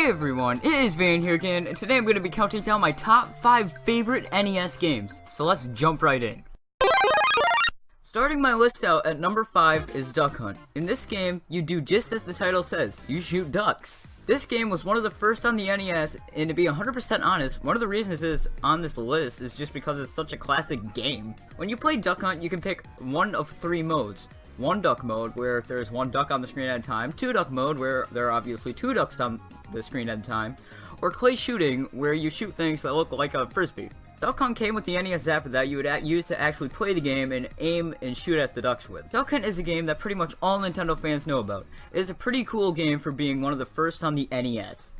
Hey everyone, it is Van here again, and today I'm going to be counting down my top 5 favorite NES games, so let's jump right in. Starting my list out at number 5 is Duck Hunt. In this game, you do just as the title says, you shoot ducks. This game was one of the first on the NES, and to be 100% honest, one of the reasons it's on this list is just because it's such a classic game. When you play Duck Hunt, you can pick one of 3 modes. 1 duck mode, where there's 1 duck on the screen at a time, 2 duck mode, where there are obviously 2 ducks on the screen at a time, or clay shooting, where you shoot things that look like a frisbee. Duck Hunt came with the NES app that you would use to actually play the game and aim and shoot at the ducks with. Duck Hunt is a game that pretty much all Nintendo fans know about. It is a pretty cool game for being one of the first on the NES.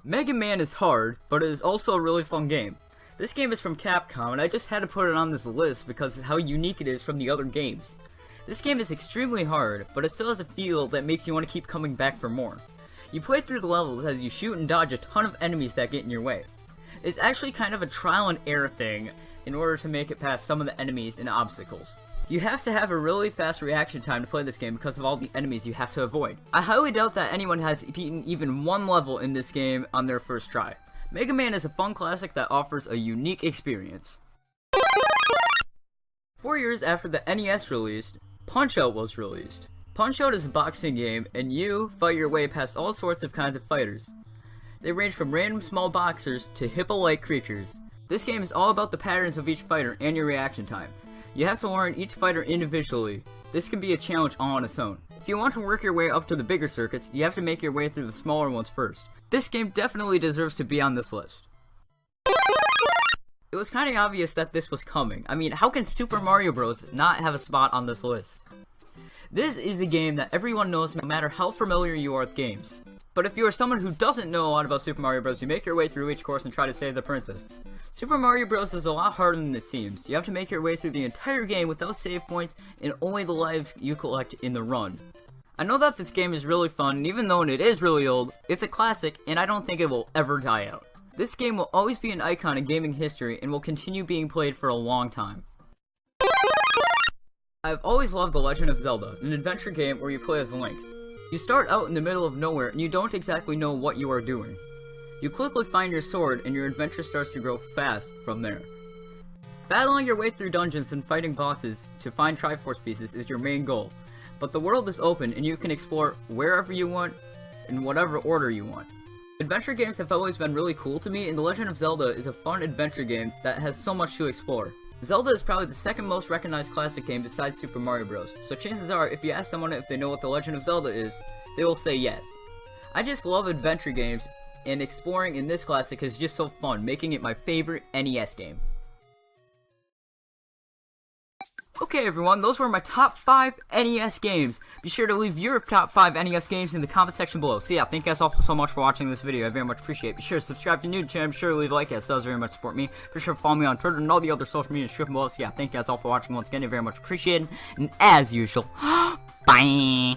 Mega Man is hard, but it is also a really fun game. This game is from Capcom, and I just had to put it on this list because of how unique it is from the other games. This game is extremely hard, but it still has a feel that makes you want to keep coming back for more. You play through the levels as you shoot and dodge a ton of enemies that get in your way. It's actually kind of a trial and error thing in order to make it past some of the enemies and obstacles. You have to have a really fast reaction time to play this game because of all the enemies you have to avoid. I highly doubt that anyone has beaten even one level in this game on their first try. Mega Man is a fun classic that offers a unique experience. 4 years after the NES released, Punch-Out was released. Punch-Out is a boxing game, and you fight your way past all sorts of kinds of fighters. They range from random small boxers to hippo-like creatures. This game is all about the patterns of each fighter and your reaction time. You have to learn each fighter individually. This can be a challenge all on its own. If you want to work your way up to the bigger circuits, you have to make your way through the smaller ones first. This game definitely deserves to be on this list. It was kind of obvious that this was coming. I mean, how can Super Mario Bros. Not have a spot on this list? This is a game that everyone knows no matter how familiar you are with games. But if you are someone who doesn't know a lot about Super Mario Bros., you make your way through each course and try to save the princess. Super Mario Bros. Is a lot harder than it seems. You have to make your way through the entire game without save points and only the lives you collect in the run. I know that this game is really fun, and even though it is really old, it's a classic, and I don't think it will ever die out. This game will always be an icon in gaming history and will continue being played for a long time. I've always loved The Legend of Zelda, an adventure game where you play as Link. You start out in the middle of nowhere and you don't exactly know what you are doing. You quickly find your sword and your adventure starts to grow fast from there. Battling your way through dungeons and fighting bosses to find Triforce pieces is your main goal, but the world is open and you can explore wherever you want, in whatever order you want. Adventure games have always been really cool to me, and The Legend of Zelda is a fun adventure game that has so much to explore. Zelda is probably the second most recognized classic game besides Super Mario Bros., so chances are if you ask someone if they know what The Legend of Zelda is, they will say yes. I just love adventure games, and exploring in this classic is just so fun, making it my favorite NES game. Okay everyone, those were my top 5 NES games. Be sure to leave your top 5 NES games in the comment section below. So yeah, thank you guys all so much for watching this video. I very much appreciate it. Be sure to subscribe if you're new to the channel. Be sure to leave a like, as it does very much support me. Be sure to follow me on Twitter and all the other social media description below. So yeah, thank you guys all for watching once again. I very much appreciate it. And as usual, bye!